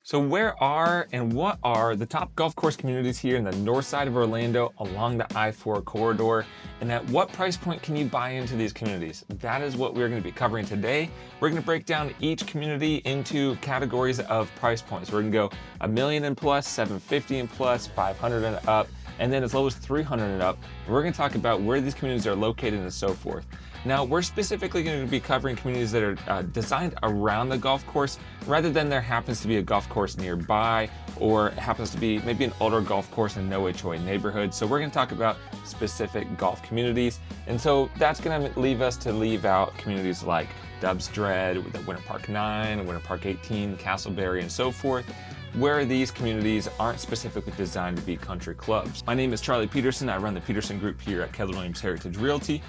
So where are and what are the top golf course communities here in the north side of Orlando along the I-4 corridor? And at what price point can you buy into these communities? That is what we're going to be covering today. We're going to break down each community into categories of price points. We're going to go $1 million and plus, $750 and plus, $500 and up, and then as low as $300 and up. We're going to talk about where these communities are located and so forth. Now, we're specifically going to be covering communities that are designed around the golf course rather than there happens to be a golf course nearby or happens to be maybe an older golf course in no HOA neighborhood. So we're going to talk about specific golf communities. And so that's going to leave us to leave out communities like Dubs Dread, the Winter Park 9, Winter Park 18, Castleberry, and so forth, where these communities aren't specifically designed to be country clubs. My name is Charlie Peterson. I run the Peterson Group here at Keller Williams Heritage Realty.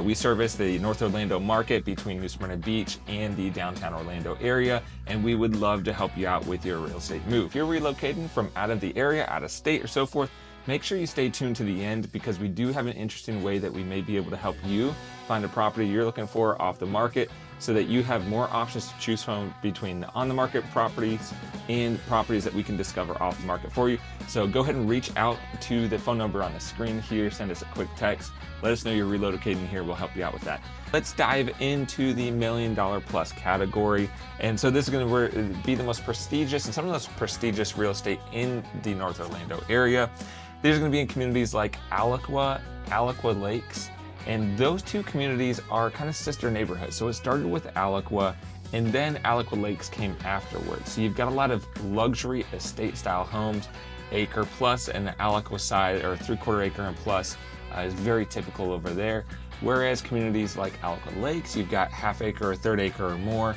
We service the North Orlando market between New Smyrna Beach and the downtown Orlando area, and we would love to help you out with your real estate move. If you're relocating from out of the area, out of state, or so forth, make sure you stay tuned to the end because we do have an interesting way that we may be able to help you find a property you're looking for off the market so that you have more options to choose from between the on-the-market properties and properties that we can discover off the market for you. So go ahead and reach out to the phone number on the screen here, send us a quick text, let us know you're relocating here, we'll help you out with that. Let's dive into the $1 million plus category. And so this is going to be the most prestigious and some of the most prestigious real estate in the North Orlando area. These are going to be in communities like Alaqua Alaqua Lakes. And those two communities are kind of sister neighborhoods. So it started with Alaqua, and then Alaqua Lakes came afterwards. So you've got a lot of luxury estate style homes, acre plus, and the Alaqua side, or 3/4 acre and plus, is very typical over there. Whereas communities like Alaqua Lakes, you've got half acre or third acre or more,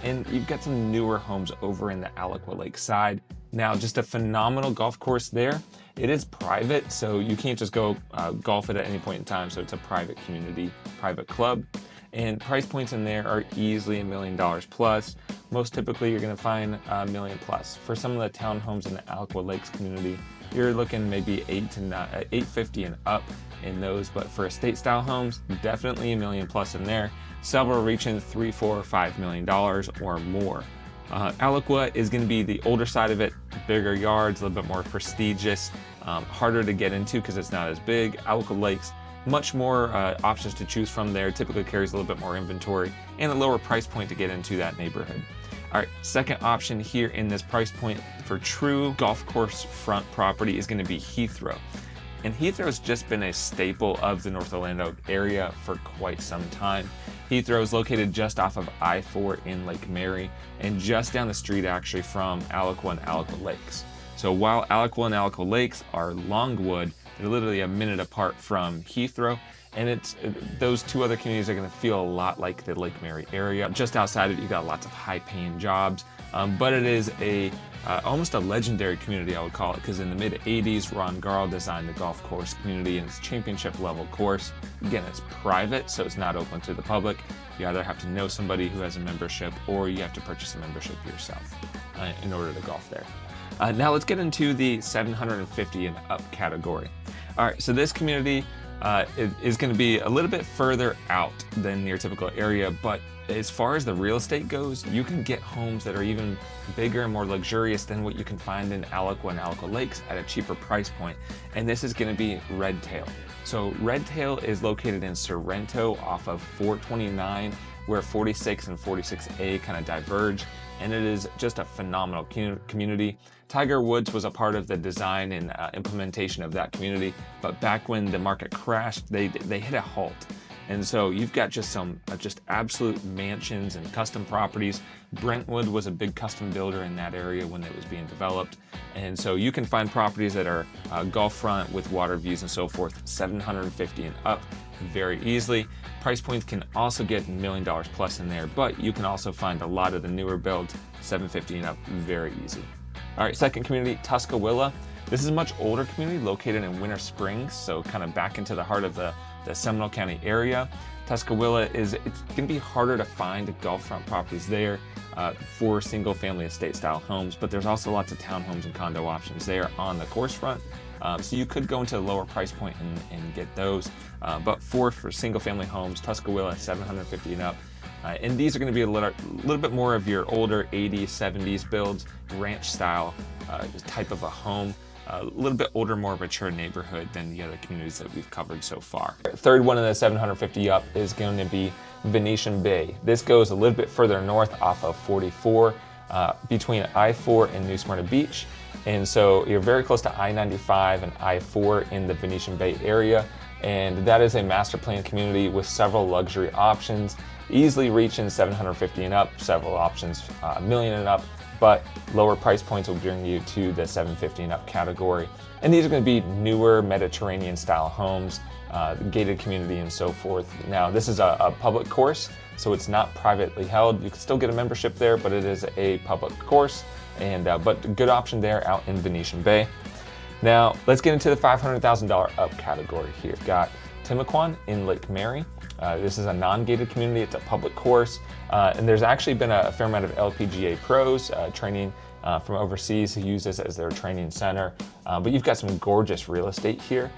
and you've got some newer homes over in the Alaqua Lake side. Now, just a phenomenal golf course there. It is private, so you can't just go golf it at any point in time. So it's a private community, private club. And price points in there are easily $1 million plus. Most typically, you're gonna find $1 million plus. For some of the townhomes in the Alaqua Lakes community, you're looking maybe $850 and up in those. But for estate style homes, definitely $1 million plus in there. Several reaching $3, $4, $5 million or more. Alaqua is going to be the older side of it, bigger yards, a little bit more prestigious, harder to get into because it's not as big. Alaqua Lakes, much more options to choose from there, typically carries a little bit more inventory and a lower price point to get into that neighborhood. All right, second option here in this price point for true golf course front property is going to be Heathrow. And Heathrow has just been a staple of the North Orlando area for quite some time. Heathrow is located just off of I-4 in Lake Mary and just down the street actually from Alaqua and Alaqua Lakes. So while Alaqua and Alaqua Lakes are Longwood, they're literally a minute apart from Heathrow. And those two other communities are going to feel a lot like the Lake Mary area. Just outside of it, you got lots of high-paying jobs, but it is almost a legendary community, I would call it, because in the mid-'80s, Ron Garl designed the golf course community and its championship-level course. Again, it's private, so it's not open to the public. You either have to know somebody who has a membership, or you have to purchase a membership yourself in order to golf there. Now let's get into the $750 and up category. All right, so this community is going to be a little bit further out than your typical area, but as far as the real estate goes, you can get homes that are even bigger and more luxurious than what you can find in Alaqua and Alaqua Lakes at a cheaper price point. And this is going to be Redtail. So Redtail is located in Sorrento off of 429, where 46 and 46A kind of diverge. And it is just a phenomenal community. Tiger Woods was a part of the design and implementation of that community, but back when the market crashed, they hit a halt. And so you've got just some absolute mansions and custom properties. Brentwood was a big custom builder in that area when it was being developed. And so you can find properties that are golf front with water views and so forth, $750 and up very easily. Price points can also get $1 million plus in there, but you can also find a lot of the newer builds, $750 and up, very easy. All right, second community, Tuscawilla. This is a much older community located in Winter Springs, so kind of back into the heart of the Seminole County area. Tuscawilla it's going to be harder to find golf front properties there for single family estate style homes, but there's also lots of townhomes and condo options there on the course front. So you could go into a lower price point and get those. But for single family homes, Tuscawilla $750 and up. And these are going to be a little bit more of your older 80s, 70s builds, ranch style type of a home. A little bit older, more mature neighborhood than the other communities that we've covered so far. Third one in the 750 up is going to be Venetian Bay. This goes a little bit further north off of 44 between I-4 and New Smyrna Beach. And so you're very close to I-95 and I-4 in the Venetian Bay area. And that is a master plan community with several luxury options, easily reaching 750 and up, several options, $1 million and up, but lower price points will bring you to the 750 and up category. And these are going to be newer Mediterranean style homes, gated community and so forth. Now this is a public course, so it's not privately held. You can still get a membership there, but it is a public course, and but good option there out in Venetian Bay. Now let's get into the $500,000 up category here. We've got Timacuan in Lake Mary. This is a non-gated community. It's a public course, and there's actually been a fair amount of LPGA pros training from overseas who use this as their training center. But you've got some gorgeous real estate here.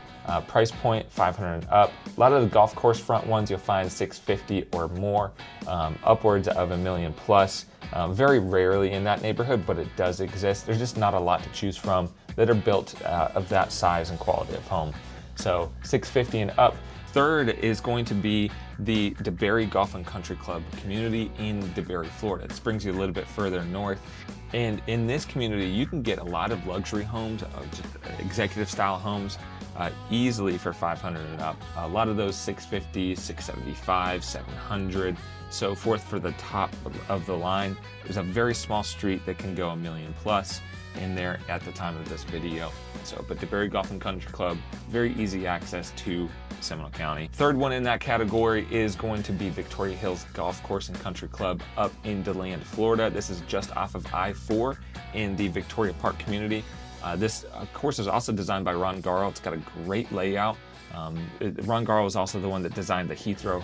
Price point 500 and up. A lot of the golf course front ones you'll find 650 or more, upwards of $1 million plus. Very rarely in that neighborhood, but it does exist. There's just not a lot to choose from that are built of that size and quality of home. So 650 and up. Third is going to be the DeBerry Golf and Country Club community in DeBerry, Florida. This brings you a little bit further north. And in this community, you can get a lot of luxury homes, executive style homes, easily for 500 and up. A lot of those 650, 675, 700, so forth for the top of the line. There's a very small street that can go $1 million plus in there at the time of this video. So, but DeBerry Golf and Country Club, very easy access to Seminole County. Third one in that category is going to be Victoria Hills Golf Course and Country Club up in DeLand, Florida. This is just off of I-4 in the Victoria Park community. This course is also designed by Ron Garl. It's got a great layout. Ron Garl was also the one that designed the Heathrow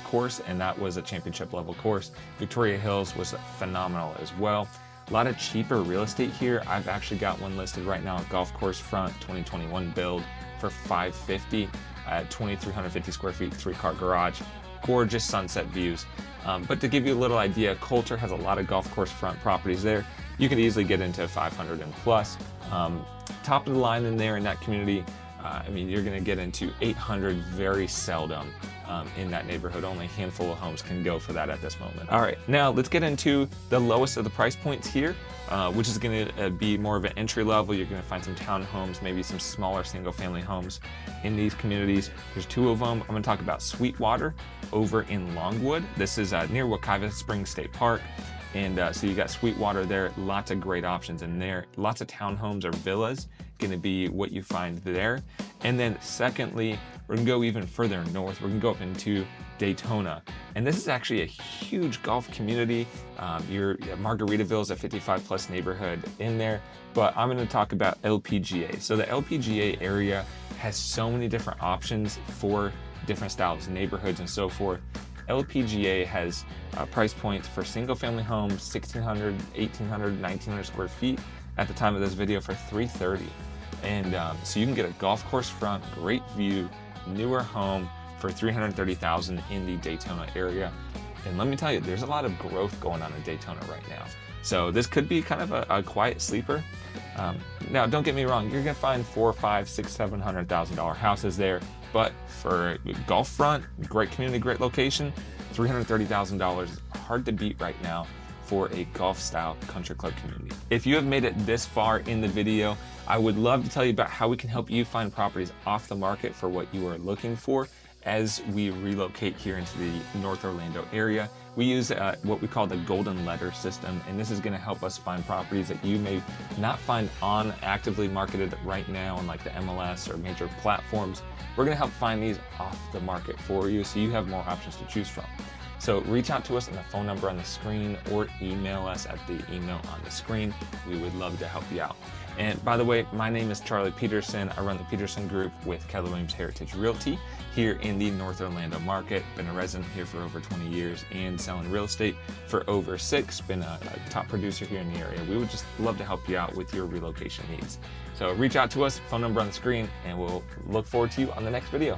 course, and that was a championship level course. Victoria Hills was phenomenal as well. A lot of cheaper real estate here. I've actually got one listed right now, a golf course front 2021 build for $550 at 2,350 square feet, 3-car garage. Gorgeous sunset views. But to give you a little idea, Coulter has a lot of golf course front properties there. You could easily get into 500 and plus. Top of the line in there in that community, I mean, you're going to get into 800 very seldom in that neighborhood. Only a handful of homes can go for that at this moment. All right, now let's get into the lowest of the price points here, which is going to be more of an entry level. You're going to find some townhomes, maybe some smaller single family homes in these communities. There's two of them. I'm going to talk about Sweetwater over in Longwood. This is near Wekiva Springs State Park. And so you got Sweetwater there, lots of great options in there. Lots of townhomes or villas gonna be what you find there. And then secondly, we're gonna go even further north. We're gonna go up into Daytona. And this is actually a huge golf community. Margaritaville is a 55 plus neighborhood in there, but I'm gonna talk about LPGA. So the LPGA area has so many different options for different styles, neighborhoods and so forth. LPGA has price points for single family homes, 1,600, 1,800, 1,900 square feet at the time of this video for $330. And so you can get a golf course front, great view, newer home for $330,000 in the Daytona area. And let me tell you, there's a lot of growth going on in Daytona right now. So this could be kind of a quiet sleeper. Now, don't get me wrong, you're gonna find $400,000, $500,000, $600,000, $700,000 houses there. But for golf front, great community, great location, $330,000 is hard to beat right now for a golf style country club community. If you have made it this far in the video, I would love to tell you about how we can help you find properties off the market for what you are looking for as we relocate here into the North Orlando area. We use what we call the golden letter system, and this is gonna help us find properties that you may not find on actively marketed right now on like the MLS or major platforms. We're gonna help find these off the market for you so you have more options to choose from. So reach out to us on the phone number on the screen or email us at the email on the screen. We would love to help you out. And by the way, my name is Charlie Peterson. I run the Peterson Group with Keller Williams Heritage Realty here in the North Orlando market. Been a resident here for over 20 years and selling real estate for over 6. Been a top producer here in the area. We would just love to help you out with your relocation needs. So reach out to us, phone number on the screen, and we'll look forward to you on the next video.